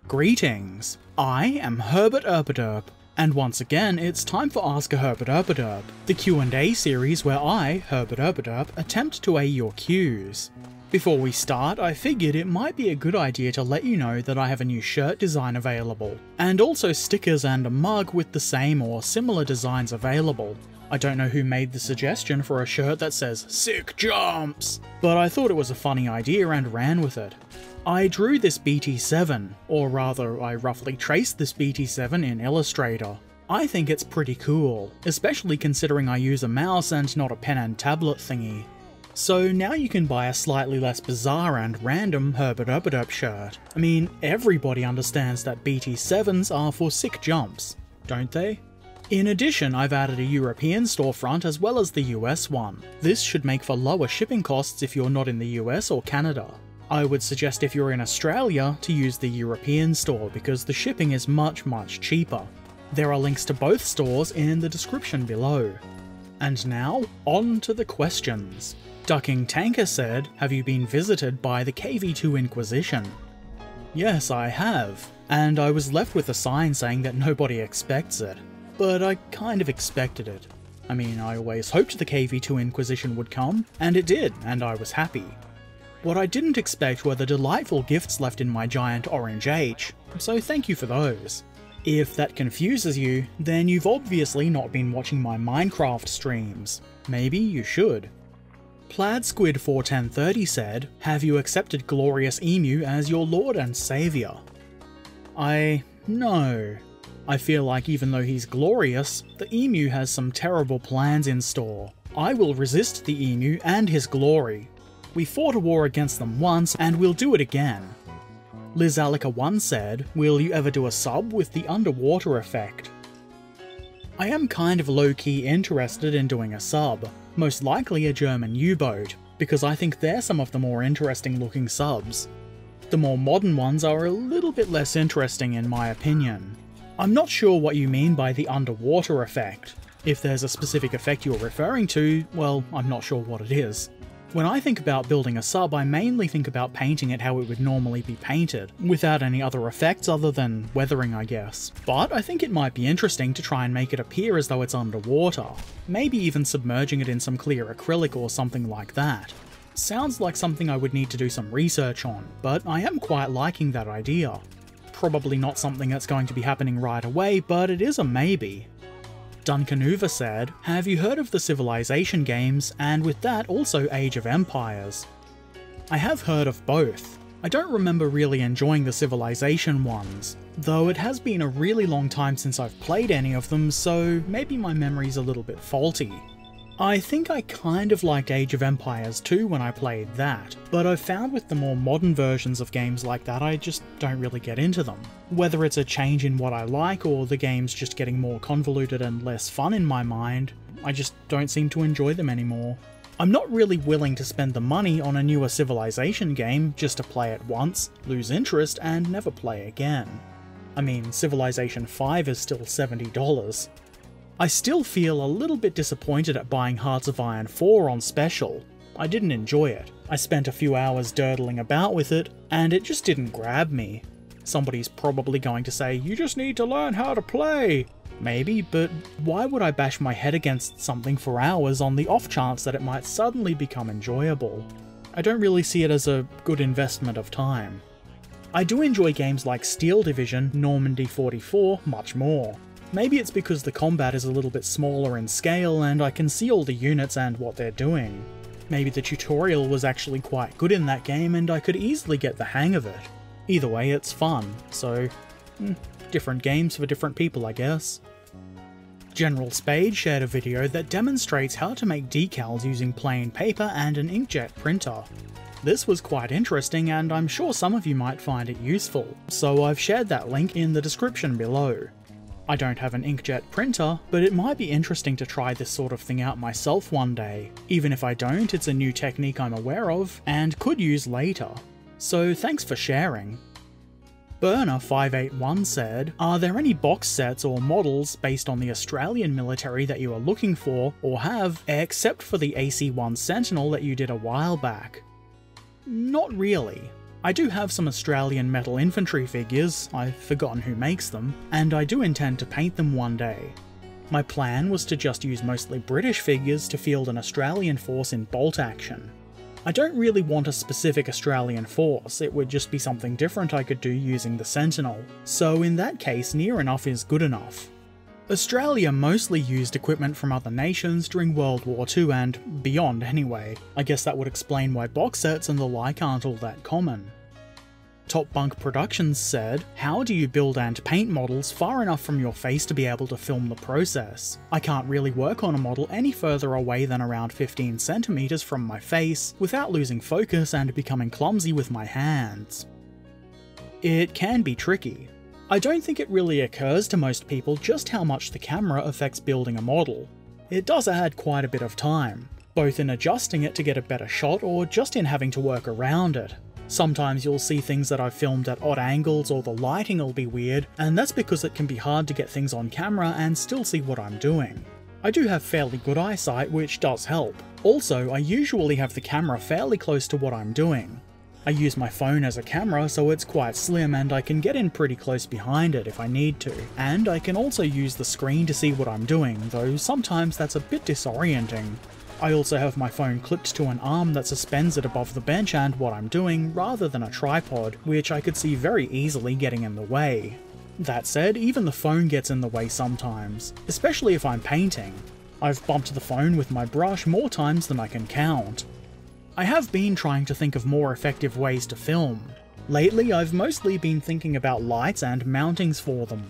Greetings, I am Herbert Erpaderp, and once again it's time for Ask a Herbert Erpaderp, the Q&A series where I, Herbert Erpaderp, attempt to A your Qs. Before we start, I figured it might be a good idea to let you know that I have a new shirt design available, and also stickers and a mug with the same or similar designs available. I don't know who made the suggestion for a shirt that says "Sick Jumps", but I thought it was a funny idea and ran with it. I drew this BT7, or rather I roughly traced this BT7 in Illustrator. I think it's pretty cool, especially considering I use a mouse and not a pen and tablet thingy. So now you can buy a slightly less bizarre and random Herbert Erpaderp shirt. I mean, everybody understands that BT7s are for sick jumps, don't they? In addition, I've added a European storefront as well as the US one. This should make for lower shipping costs if you're not in the US or Canada. I would suggest if you're in Australia to use the European store because the shipping is much cheaper. There are links to both stores in the description below. And now, on to the questions. Ducking Tanker said, have you been visited by the KV2 Inquisition? Yes, I have, and I was left with a sign saying that nobody expects it. But I kind of expected it. I mean, I always hoped the KV2 Inquisition would come, and it did, and I was happy. What I didn't expect were the delightful gifts left in my giant orange H, so thank you for those. If that confuses you, then you've obviously not been watching my Minecraft streams. Maybe you should. Plaid Squid 41030 said, have you accepted Glorious Emu as your lord and saviour? No. I feel like even though he's glorious, the emu has some terrible plans in store. I will resist the emu and his glory. We fought a war against them once, and we'll do it again. Lizalica1 said, will you ever do a sub with the underwater effect? I am kind of low-key interested in doing a sub, most likely a German U-boat, because I think they're some of the more interesting looking subs. The more modern ones are a little bit less interesting in my opinion. I'm not sure what you mean by the underwater effect. If there's a specific effect you're referring to, well, I'm not sure what it is. When I think about building a sub, I mainly think about painting it how it would normally be painted, without any other effects other than weathering, I guess. But I think it might be interesting to try and make it appear as though it's underwater, maybe even submerging it in some clear acrylic or something like that. Sounds like something I would need to do some research on, but I am quite liking that idea. Probably not something that's going to be happening right away, but it is a maybe. Duncanuva said, have you heard of the Civilization games, and with that also Age of Empires? I have heard of both. I don't remember really enjoying the Civilization ones, though it has been a really long time since I've played any of them, so maybe my memory's a little bit faulty. I think I kind of liked Age of Empires 2 when I played that, but I've found with the more modern versions of games like that I just don't really get into them. Whether it's a change in what I like or the game's just getting more convoluted and less fun in my mind, I just don't seem to enjoy them anymore. I'm not really willing to spend the money on a newer Civilization game just to play it once, lose interest, and never play again. I mean, Civilization 5 is still $70. I still feel a little bit disappointed at buying Hearts of Iron 4 on special. I didn't enjoy it. I spent a few hours durdling about with it, and it just didn't grab me. Somebody's probably going to say, you just need to learn how to play! Maybe, but why would I bash my head against something for hours on the off chance that it might suddenly become enjoyable? I don't really see it as a good investment of time. I do enjoy games like Steel Division, Normandy 44 much more. Maybe it's because the combat is a little bit smaller in scale and I can see all the units and what they're doing. Maybe the tutorial was actually quite good in that game and I could easily get the hang of it. Either way, it's fun, so different games for different people, I guess. General Spade shared a video that demonstrates how to make decals using plain paper and an inkjet printer. This was quite interesting and I'm sure some of you might find it useful, so I've shared that link in the description below. I don't have an inkjet printer, but it might be interesting to try this sort of thing out myself one day. Even if I don't, it's a new technique I'm aware of, and could use later. So thanks for sharing. Burner581 said, are there any box sets or models based on the Australian military that you are looking for, or have, except for the AC-1 Sentinel that you did a while back? Not really. I do have some Australian metal infantry figures, I've forgotten who makes them, and I do intend to paint them one day. My plan was to just use mostly British figures to field an Australian force in bolt action. I don't really want a specific Australian force, it would just be something different I could do using the Sentinel, so in that case near enough is good enough. Australia mostly used equipment from other nations during World War II and beyond anyway. I guess that would explain why box sets and the like aren't all that common. Top Bunk Productions said, "How do you build and paint models far enough from your face to be able to film the process? I can't really work on a model any further away than around 15 centimeters from my face without losing focus and becoming clumsy with my hands." It can be tricky. I don't think it really occurs to most people just how much the camera affects building a model. It does add quite a bit of time, both in adjusting it to get a better shot or just in having to work around it. Sometimes you'll see things that I've filmed at odd angles or the lighting will be weird, and that's because it can be hard to get things on camera and still see what I'm doing. I do have fairly good eyesight, which does help. Also, I usually have the camera fairly close to what I'm doing. I use my phone as a camera, so it's quite slim and I can get in pretty close behind it if I need to. And I can also use the screen to see what I'm doing, though sometimes that's a bit disorienting. I also have my phone clipped to an arm that suspends it above the bench and what I'm doing, rather than a tripod, which I could see very easily getting in the way. That said, even the phone gets in the way sometimes, especially if I'm painting. I've bumped the phone with my brush more times than I can count. I have been trying to think of more effective ways to film. Lately, I've mostly been thinking about lights and mountings for them.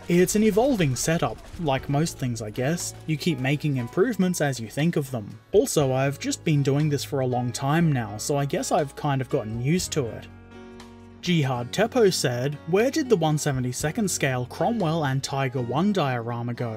It's an evolving setup, like most things I guess. You keep making improvements as you think of them. Also, I've just been doing this for a long time now, so I guess I've kind of gotten used to it. Jihad Teppo said, "Where did the 1/72nd scale Cromwell and Tiger 1 diorama go?"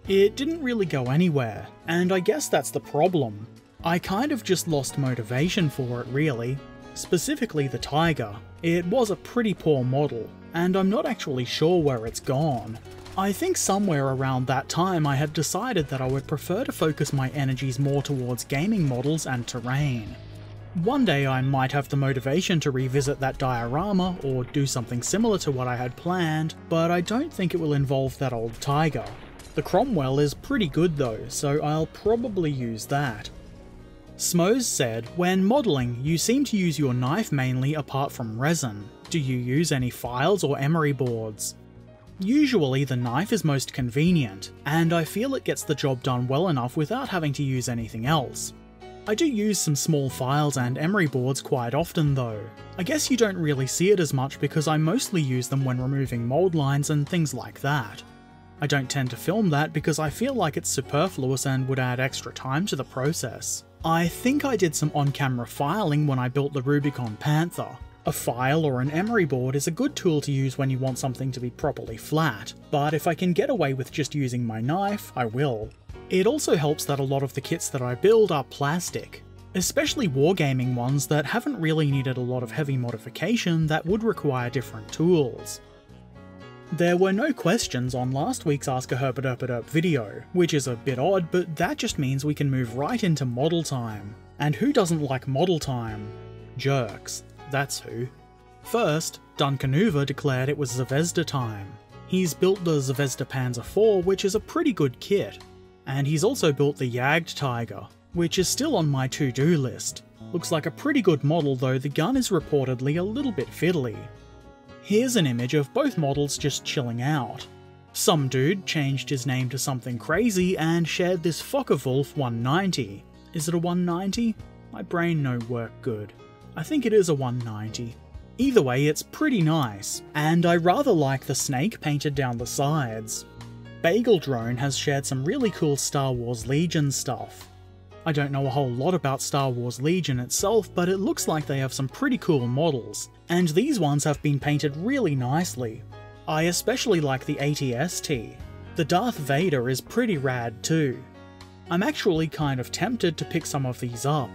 It didn't really go anywhere, and I guess that's the problem. I kind of just lost motivation for it really. Specifically the Tiger. It was a pretty poor model, and I'm not actually sure where it's gone. I think somewhere around that time I had decided that I would prefer to focus my energies more towards gaming models and terrain. One day I might have the motivation to revisit that diorama or do something similar to what I had planned, but I don't think it will involve that old Tiger. The Cromwell is pretty good though, so I'll probably use that. Smoes said, "When modelling, you seem to use your knife mainly apart from resin. Do you use any files or emery boards?" Usually the knife is most convenient, and I feel it gets the job done well enough without having to use anything else. I do use some small files and emery boards quite often though. I guess you don't really see it as much because I mostly use them when removing mould lines and things like that. I don't tend to film that because I feel like it's superfluous and would add extra time to the process. I think I did some on-camera filing when I built the Rubicon Panther. A file or an emery board is a good tool to use when you want something to be properly flat, but if I can get away with just using my knife, I will. It also helps that a lot of the kits that I build are plastic, especially wargaming ones that haven't really needed a lot of heavy modification that would require different tools. There were no questions on last week's Ask a Herbert Erpaderp video, which is a bit odd, but that just means we can move right into model time. And who doesn't like model time? Jerks, that's who. First, Duncanuva declared it was Zvezda time. He's built the Zvezda Panzer IV, which is a pretty good kit. And he's also built the Jagd Tiger, which is still on my to-do list. Looks like a pretty good model though the gun is reportedly a little bit fiddly. Here's an image of both models just chilling out. Some dude changed his name to something crazy and shared this Focke-Wulf 190. Is it a 190? My brain no work good. I think it is a 190. Either way, it's pretty nice, and I rather like the snake painted down the sides. Bagel Drone has shared some really cool Star Wars Legion stuff. I don't know a whole lot about Star Wars Legion itself, but it looks like they have some pretty cool models, and these ones have been painted really nicely. I especially like the AT-ST. The Darth Vader is pretty rad too. I'm actually kind of tempted to pick some of these up.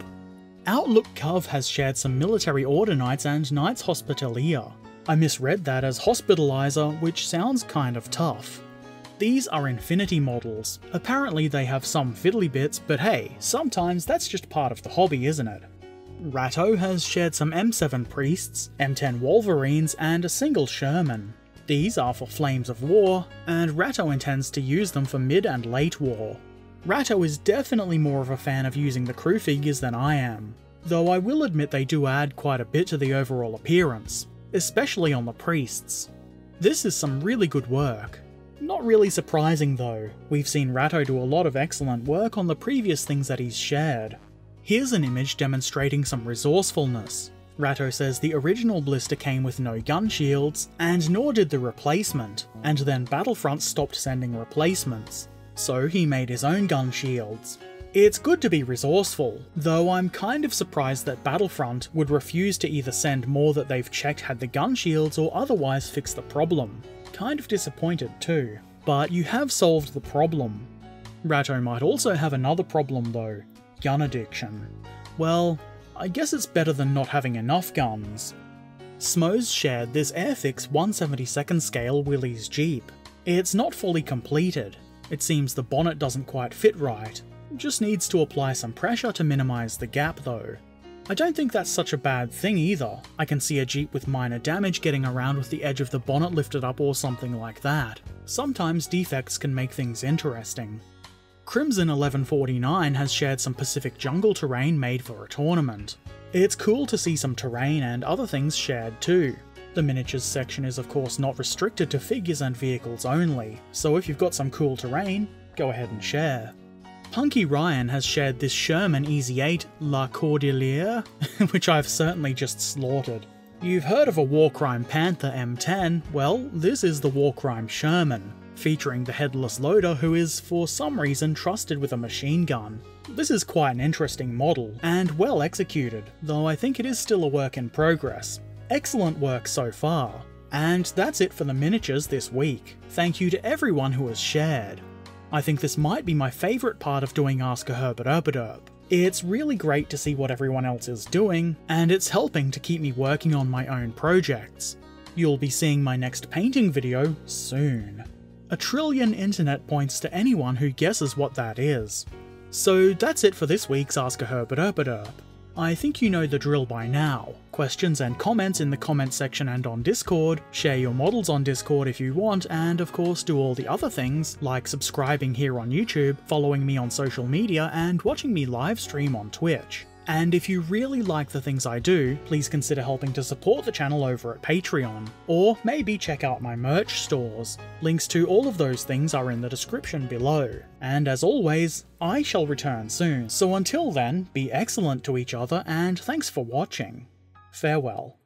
Outlook Cov has shared some military order knights and Knights Hospitalier. I misread that as Hospitalizer, which sounds kind of tough. These are Infinity models. Apparently they have some fiddly bits, but hey, sometimes that's just part of the hobby, isn't it? Ratto has shared some M7 Priests, M10 Wolverines, and a single Sherman. These are for Flames of War, and Ratto intends to use them for mid and late war. Ratto is definitely more of a fan of using the crew figures than I am, though I will admit they do add quite a bit to the overall appearance, especially on the Priests. This is some really good work. Not really surprising though, we've seen Ratto do a lot of excellent work on the previous things that he's shared. Here's an image demonstrating some resourcefulness. Ratto says the original blister came with no gun shields, and nor did the replacement, and then Battlefront stopped sending replacements, so he made his own gun shields. It's good to be resourceful, though I'm kind of surprised that Battlefront would refuse to either send more that they've checked had the gun shields or otherwise fix the problem. Kind of disappointed too, but you have solved the problem. Ratto might also have another problem though, gun addiction. Well, I guess it's better than not having enough guns. Smoes shared this Airfix 1/72nd scale Willys Jeep. It's not fully completed. It seems the bonnet doesn't quite fit right. Just needs to apply some pressure to minimise the gap though. I don't think that's such a bad thing either. I can see a Jeep with minor damage getting around with the edge of the bonnet lifted up or something like that. Sometimes defects can make things interesting. Crimson 1149 has shared some Pacific jungle terrain made for a tournament. It's cool to see some terrain and other things shared too. The miniatures section is of course not restricted to figures and vehicles only, so if you've got some cool terrain, go ahead and share. Punky Ryan has shared this Sherman Easy 8 La Cordillere, which I've certainly just slaughtered. You've heard of a Warcrime Panther M10, well, this is the Warcrime Sherman, featuring the headless loader who is, for some reason, trusted with a machine gun. This is quite an interesting model, and well executed, though I think it is still a work in progress. Excellent work so far. And that's it for the miniatures this week. Thank you to everyone who has shared. I think this might be my favourite part of doing Ask a Herbert Erpaderp. It's really great to see what everyone else is doing, and it's helping to keep me working on my own projects. You'll be seeing my next painting video soon. 1 trillion internet points to anyone who guesses what that is. So that's it for this week's Ask a Herbert Erpaderp. I think you know the drill by now. Questions and comments in the comment section and on Discord, share your models on Discord if you want, and of course do all the other things, like subscribing here on YouTube, following me on social media, and watching me live stream on Twitch. And if you really like the things I do, please consider helping to support the channel over at Patreon, or maybe check out my merch stores. Links to all of those things are in the description below. And as always, I shall return soon, so until then, be excellent to each other and thanks for watching. Farewell.